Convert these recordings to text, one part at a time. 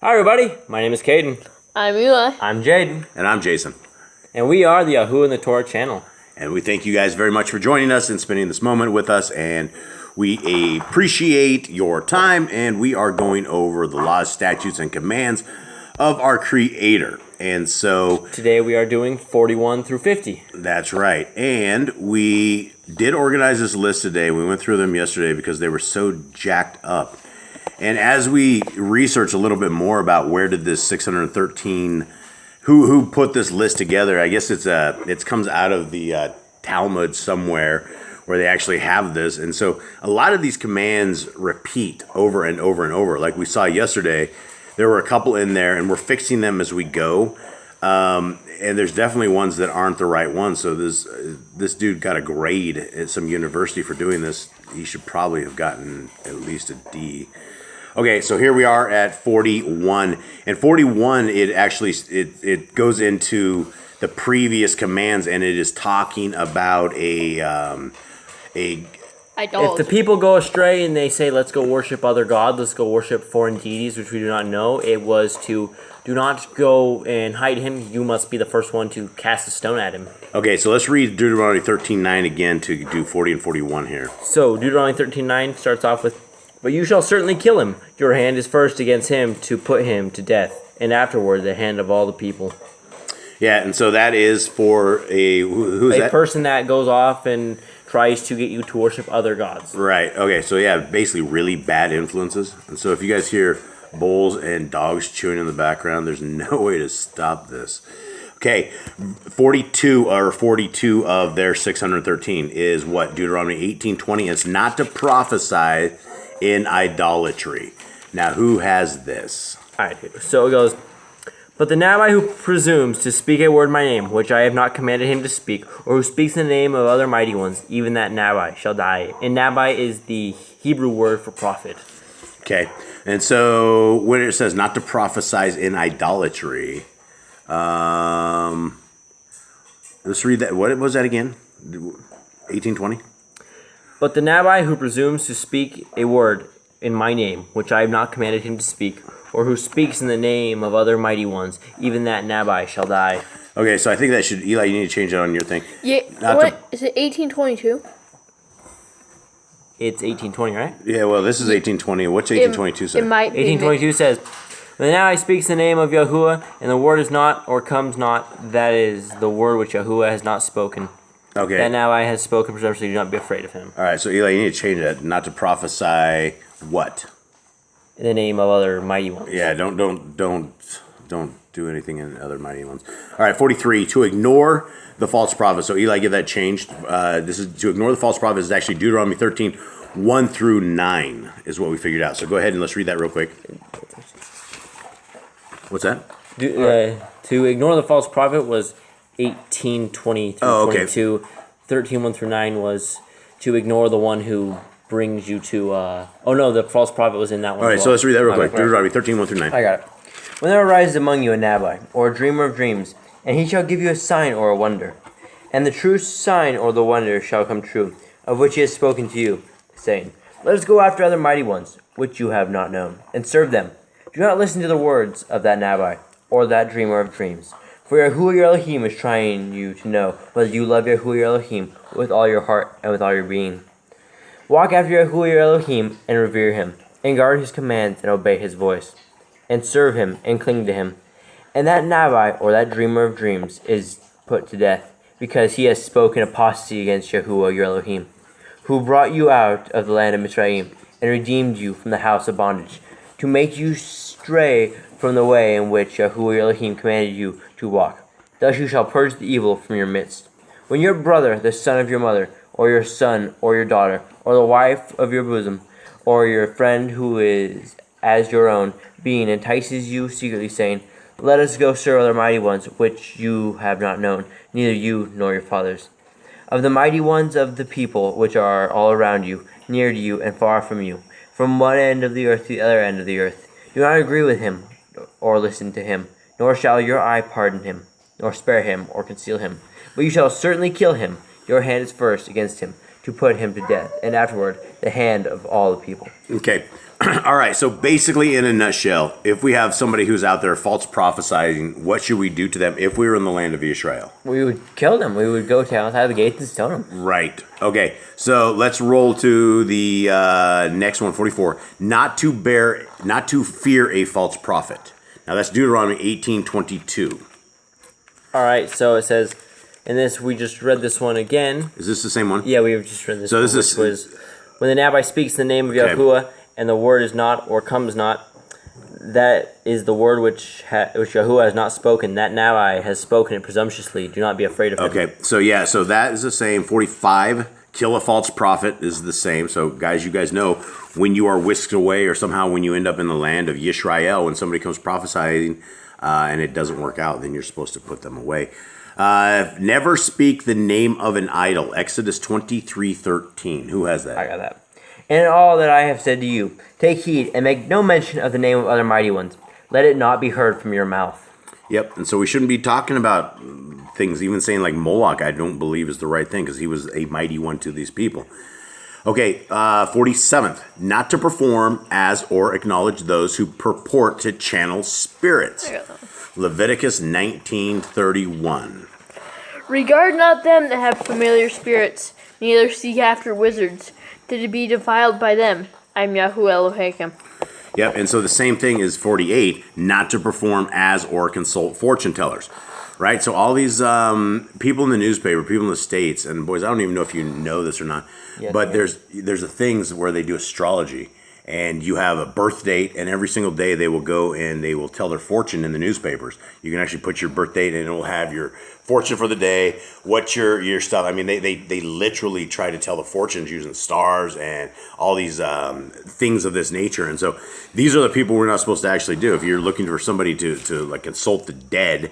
Hi everybody, my name is Caden. I'm Eli. I'm Jaden. And I'm Jason. And we are the Yahoo and the Torah channel. And we thank you guys very much for joining us and spending this moment with us. And we appreciate your time. And we are going over the laws, statutes, and commands of our Creator. And so today we are doing 41 through 50. That's right. And we did organize this list today. We went through them yesterday because they were so jacked up. And as we research a little bit more about where did this 613, who put this list together, I guess it comes out of the Talmud somewhere where they actually have this. And so a lot of these commands repeat over and over and over. Like we saw yesterday, there were a couple in there, and we're fixing them as we go. And there's definitely ones that aren't the right ones. So this dude got a grade at some university for doing this. He should probably have gotten at least a D. Okay, so here we are at 41. And 41, it goes into the previous commands, and it is talking about a Idolatry. If the people go astray and they say, let's go worship other gods, let's go worship foreign deities, which we do not know, it was to do not go and hide him. You must be the first one to cast a stone at him. Okay, so let's read Deuteronomy 13:9 again to do 40 and 41 here. So Deuteronomy 13:9 starts off with, "But you shall certainly kill him. Your hand is first against him to put him to death, and afterward the hand of all the people." Yeah, and so that is for who's that? A person that goes off and tries to get you to worship other gods. Right. Okay, so yeah, basically really bad influences. And so if you guys hear bulls and dogs chewing in the background, there's no way to stop this. Okay, 42 of their 613 is what? Deuteronomy 18:20. It's not to prophesy in idolatry. Now, who has this? All right, so it goes, "But the Nabai who presumes to speak a word in my name, which I have not commanded him to speak, or who speaks in the name of other mighty ones, even that Nabai shall die." And Nabai is the Hebrew word for prophet. Okay, and so when it says not to prophesy in idolatry, let's read that. What was that again? 18:20? "But the Nabai who presumes to speak a word in my name, which I have not commanded him to speak, or who speaks in the name of other mighty ones, even that Nabai shall die." Okay, so I think that should, Eli, you need to change that on your thing. Yeah, is it 1822? It's 18:20, right? Yeah, well, this is 18:20. What's 18:22 say? It might be. 18:22 says, "But now I speaks the name of Yahuwah, and the word is not, or comes not, that is the word which Yahuwah has not spoken. Okay. That now I has spoken presumptuously, do not be afraid of him." All right, so Eli, you need to change that. Not to prophesy what? In the name of other mighty ones. Yeah, don't do anything in other mighty ones. All right, 43, to ignore the false prophet. So Eli, get that changed. This is to ignore the false prophet is actually Deuteronomy 13:1 through 9 is what we figured out. So go ahead and let's read that real quick. What's that? To ignore the false prophet was 18:20 through 22. 13:1 through 9 was to ignore the one who brings you to. The false prophet was in that one. All right, so let's read that real quick. Deuteronomy 13:1 through 9. I got it. "When there arises among you a Nabai, or a dreamer of dreams, and he shall give you a sign or a wonder, and the true sign or the wonder shall come true, of which he has spoken to you, saying, Let us go after other mighty ones, which you have not known, and serve them. Do not listen to the words of that Nabai, or that dreamer of dreams. For Yahuwah your Elohim is trying you to know whether you love Yahuwah your Elohim with all your heart and with all your being. Walk after Yahuwah your Elohim, and revere him, and guard his commands, and obey his voice, and serve him, and cling to him. And that Nabai, or that dreamer of dreams, is put to death, because he has spoken apostasy against Yahuwah your Elohim, who brought you out of the land of Mizraim, and redeemed you from the house of bondage, to make you stray from the way in which Yahuwah your Elohim commanded you to walk. Thus you shall purge the evil from your midst. When your brother, the son of your mother, or your son, or your daughter, or the wife of your bosom, or your friend who is as your own being entices you secretly, saying, Let us go serve other mighty ones, which you have not known, neither you nor your fathers. Of the mighty ones of the people which are all around you, near to you and far from you, from one end of the earth to the other end of the earth. Do not agree with him, or listen to him, nor shall your eye pardon him, nor spare him, or conceal him. But you shall certainly kill him. Your hand is first against him, to put him to death, and afterward the hand of all the people. Okay, All right, so basically, in a nutshell, if we have somebody who's out there false prophesying, what should we do to them if we were in the land of Israel? We would kill them. We would go to outside the gates and stone them. Right. Okay, so let's roll to the next one, 44. Not to fear a false prophet. Now that's Deuteronomy 18:22. All right, so it says, in this, we just read this one again. Is this the same one? Yeah, we've just read this so one, this which is, was, when the Nabai speaks the name of Yahuwah, and the word is not or comes not, that is the word which Yahuwah has not spoken. That Nabai has spoken it presumptuously. Do not be afraid of him. Okay, so that is the same. 45, kill a false prophet is the same. So guys, you guys know when you are whisked away or somehow when you end up in the land of Yisrael, when somebody comes prophesying and it doesn't work out, then you're supposed to put them away. Never speak the name of an idol. Exodus 23:13. Who has that? I got that. And all that I have said to you, take heed and make no mention of the name of other mighty ones. Let it not be heard from your mouth. Yep, and so we shouldn't be talking about things, even saying like Moloch, I don't believe is the right thing because he was a mighty one to these people. Okay, 47th, not to perform as or acknowledge those who purport to channel spirits. Leviticus 19:31. Regard not them that have familiar spirits, neither seek after wizards, to be defiled by them. I am Yahuwah Elohim. Yep, and so the same thing is 48, not to perform as or consult fortune tellers. Right? So all these people in the newspaper, people in the States, and boys, I don't even know if you know this or not, but there's the things where they do astrology, and you have a birth date, and every single day they will go and they will tell their fortune in the newspapers. You can actually put your birth date, and it will have your fortune for the day, what's your stuff. I mean, they literally try to tell the fortunes using the stars and all these things of this nature. And so these are the people we're not supposed to actually do. If you're looking for somebody to like consult the dead,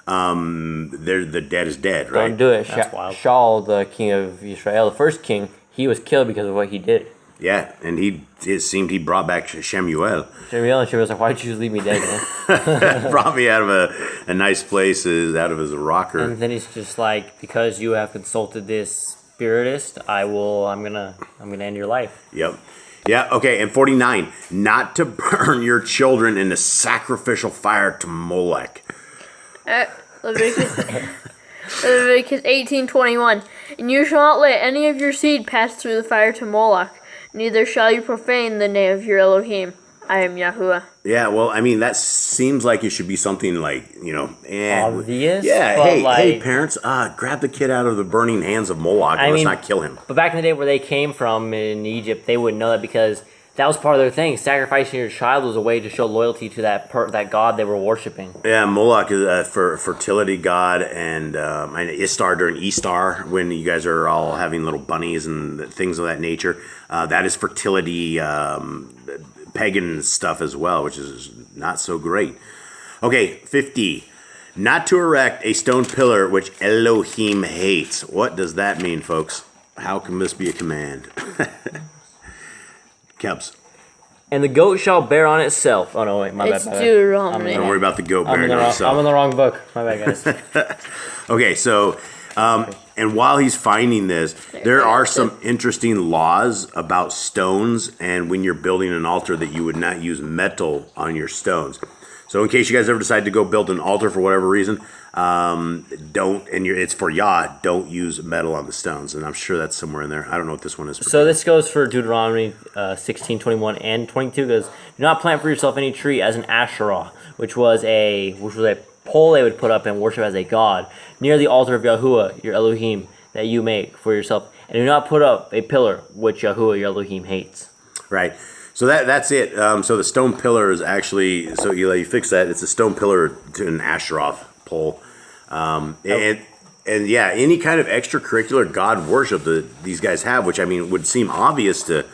the dead is dead, right? Don't do it. Shaul, the king of Israel, the first king, he was killed because of what he did. Yeah, and it seemed he brought back Shemuel. Shemuel was like, why'd you just leave me dead, man? Brought me out of a nice place, out of his rocker. And then he's just like, because you have consulted this spiritist, I'm gonna end your life. Yep. Yeah, okay, and 49, not to burn your children in the sacrificial fire to Molech. Leviticus 18:21. And you shall not let any of your seed pass through the fire to Moloch, neither shall you profane the name of your Elohim. I am Yahuwah. Yeah, well, I mean, that seems like it should be something like, obvious. Yeah, hey, parents, grab the kid out of the burning hands of Moloch and let's not kill him. But back in the day where they came from in Egypt, they wouldn't know that because that was part of their thing. Sacrificing your child was a way to show loyalty to that god they were worshiping. Yeah, Moloch is for fertility god, and Istar during Easter when you guys are all having little bunnies and things of that nature. That is fertility pagan stuff as well, which is not so great. Okay, 50. Not to erect a stone pillar which Elohim hates. What does that mean, folks? How can this be a command? Kebs. And the goat shall bear on itself. Oh, no, wait, my bad. It's Deuteronomy. Don't worry about the goat bearing on itself. I'm in the wrong book. My bad, guys. Okay, so, and while he's finding this, there are some interesting laws about stones and when you're building an altar that you would not use metal on your stones. So in case you guys ever decide to go build an altar for whatever reason, it's for Yah, don't use metal on the stones. And I'm sure that's somewhere in there. I don't know what this one is. So this goes for Deuteronomy 16, 21, and 22. Goes, do not plant for yourself any tree as an Asherah, which was a pole they would put up and worship as a god, near the altar of Yahuwah, your Elohim, that you make for yourself. And do not put up a pillar which Yahuwah, your Elohim, hates. Right. So that's it. So the stone pillar is actually, so you fix that. It's a stone pillar to an Asherah pole. And yeah, any kind of extracurricular God worship that these guys have, which I mean would seem obvious to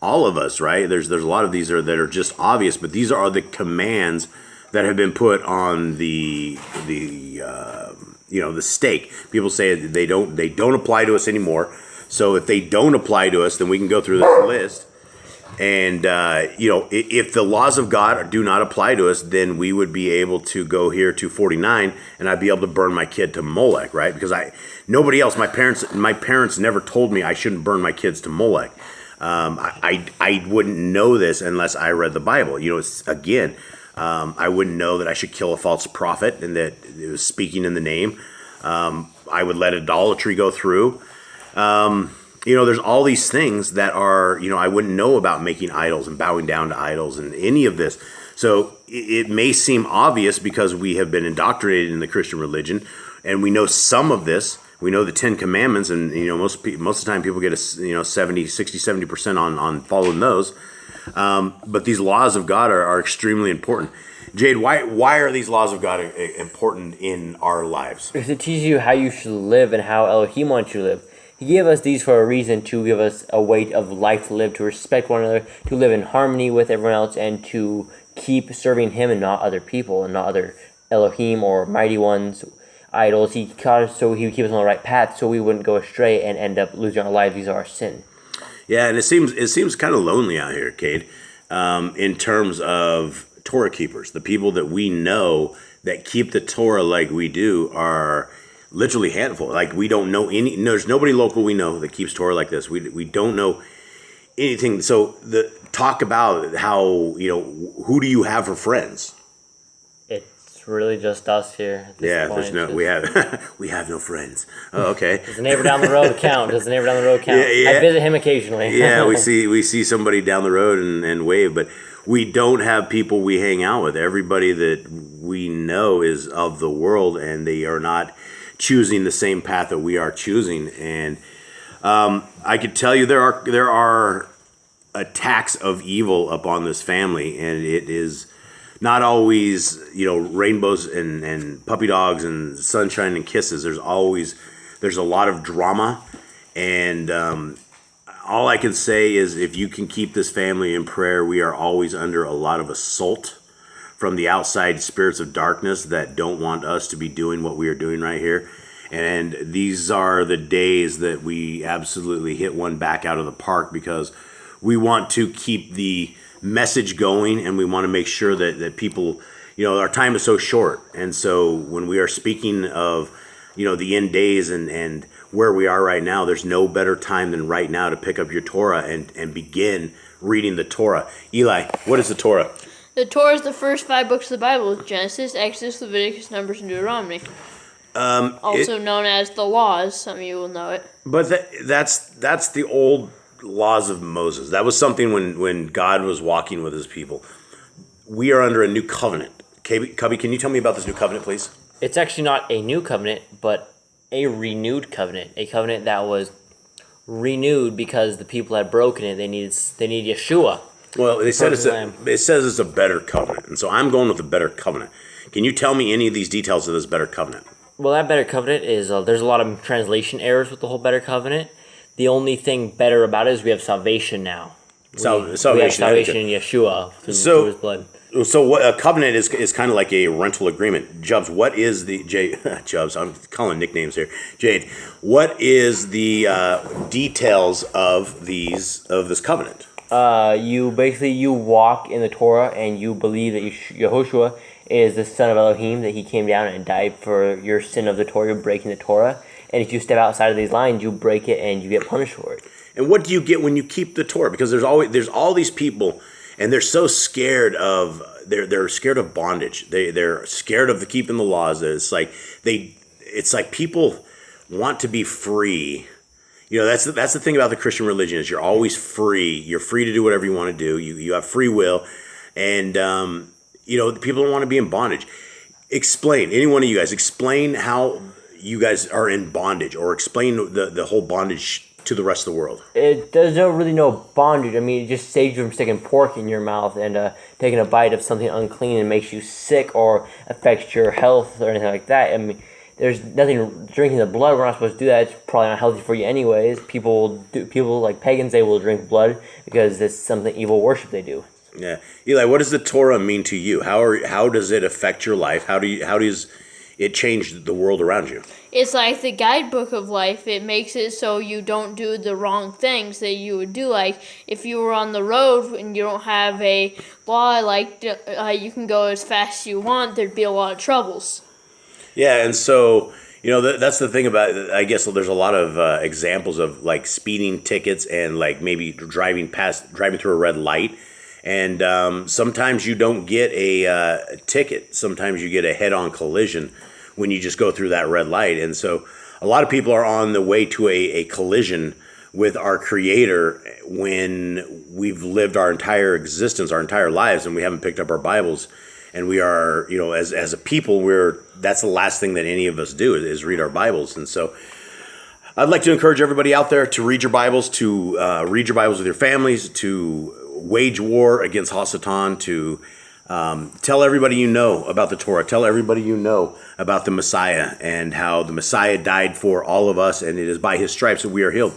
all of us, right? There's a lot of these that are just obvious, but these are the commands that have been put on the stake. People say they don't apply to us anymore. So if they don't apply to us, then we can go through this list. And, if the laws of God do not apply to us, then we would be able to go here to 49 and I'd be able to burn my kid to Molech, right? Because nobody else, my parents never told me I shouldn't burn my kids to Molech. I wouldn't know this unless I read the Bible. I wouldn't know that I should kill a false prophet and that it was speaking in the name. I would let idolatry go through. There's all these things that are, I wouldn't know about making idols and bowing down to idols and any of this. So it may seem obvious because we have been indoctrinated in the Christian religion and we know some of this. We know the 10 Commandments, and most of the time people get 70% on following those. But these laws of God are extremely important. Jade, why are these laws of God important in our lives? Because it teaches you how you should live and how Elohim wants you to live. He gave us these for a reason, to give us a way of life to live, to respect one another, to live in harmony with everyone else, and to keep serving Him and not other people and not other Elohim or mighty ones, idols. He taught us so He would keep us on the right path, so we wouldn't go astray and end up losing our lives. These are our sin. Yeah, and it seems kind of lonely out here, Cade, in terms of Torah keepers. The people that we know that keep the Torah like we do are literally handful. Like, we don't know there's nobody local we know that keeps Torah like this. We don't know anything. So talk about how, who do you have for friends? It's really just us here. At this point. We have no friends. Oh, okay. Does the neighbor down the road count? Yeah. I visit him occasionally. Yeah, we see somebody down the road and wave, but we don't have people we hang out with. Everybody that we know is of the world, and they are not choosing the same path that we are choosing. And I could tell you there are attacks of evil upon this family, and it is not always rainbows and puppy dogs and sunshine and kisses. There's a lot of drama, and all I can say is, if you can keep this family in prayer, we are always under a lot of assault from the outside spirits of darkness that don't want us to be doing what we are doing right here. And these are the days that we absolutely hit one back out of the park, because we want to keep the message going, and we want to make sure that people, our time is so short. And so when we are speaking of, the end days and where we are right now, there's no better time than right now to pick up your Torah and begin reading the Torah. Eli, what is the Torah? The Torah is the first 5 books of the Bible: Genesis, Exodus, Leviticus, Numbers, and Deuteronomy. Also known as the laws. Some of you will know it. But that's the old laws of Moses. That was something when God was walking with His people. We are under a new covenant. Cubby, can you tell me about this new covenant, please? It's actually not a new covenant, but a renewed covenant. A covenant that was renewed because the people had broken it. They need Yeshua. Well, it says it's a better covenant, and so I'm going with a better covenant. Can you tell me any of these details of this better covenant? Well, that better covenant is, there's a lot of translation errors with the whole better covenant. The only thing better about it is we have salvation now. We have salvation in Yeshua through His blood. So what a covenant is kind of like a rental agreement. Jubs, what is the Jubs? I'm calling nicknames here. Jade, what is the details of this covenant? You walk in the Torah, and you believe that Yehoshua is the son of Elohim, that he came down and died for your sin of the Torah, breaking the Torah. And if you step outside of these lines, you break it and you get punished for it. And what do you get when you keep the Torah? Because there's all these people, and they're so scared of they're scared of bondage. They're scared of keeping the laws. It's like people want to be free. That's the thing about the Christian religion, is you're always free. You're free to do whatever you want to do. You have free will, and people don't want to be in bondage. Explain, any one of you guys, explain how you guys are in bondage, or explain the whole bondage to the rest of the world. There's really no bondage. I mean, it just saves you from sticking pork in your mouth and taking a bite of something unclean and makes you sick or affects your health or anything like that. I mean, there's nothing drinking the blood. We're not supposed to do that. It's probably not healthy for you anyways. People like pagans, they will drink blood because it's something evil worship they do. Yeah, Eli, what does the Torah mean to you? How does it affect your life? How does it change the world around you? It's like the guidebook of life. It makes it so you don't do the wrong things that you would do. Like, if you were on the road and you don't have a law, like you can go as fast as you want, there'd be a lot of troubles. Yeah, and so, You know, that's the thing about it. I guess there's a lot of examples of like speeding tickets and like maybe driving through a red light. And sometimes you don't get a ticket. Sometimes you get a head-on collision when you just go through that red light. And so a lot of people are on the way to a collision with our Creator when we've lived our entire existence, our entire lives, and we haven't picked up our Bibles. And we are, you know, as a people, that's the last thing that any of us do is read our Bibles. And so I'd like to encourage everybody out there to read your Bibles, to read your Bibles with your families, to wage war against Hasatan, to tell everybody you know about the Torah, tell everybody you know about the Messiah and how the Messiah died for all of us, and it is by his stripes that we are healed.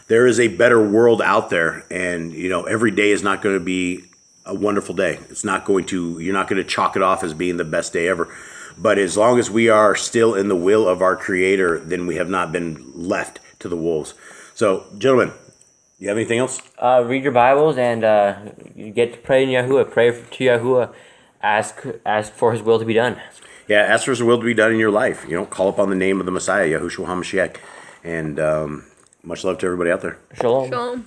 There is a better world out there, and you know, every day is not going to be a wonderful day. You're not going to chalk it off as being the best day ever. But as long as we are still in the will of our Creator, then we have not been left to the wolves. So, gentlemen, you have anything else? Read your Bibles and you get to pray in Yahuwah. Pray to Yahuwah. Ask for His will to be done. Yeah, ask for His will to be done in your life. You know, call upon the name of the Messiah, Yahushua HaMashiach. And much love to everybody out there. Shalom. Shalom.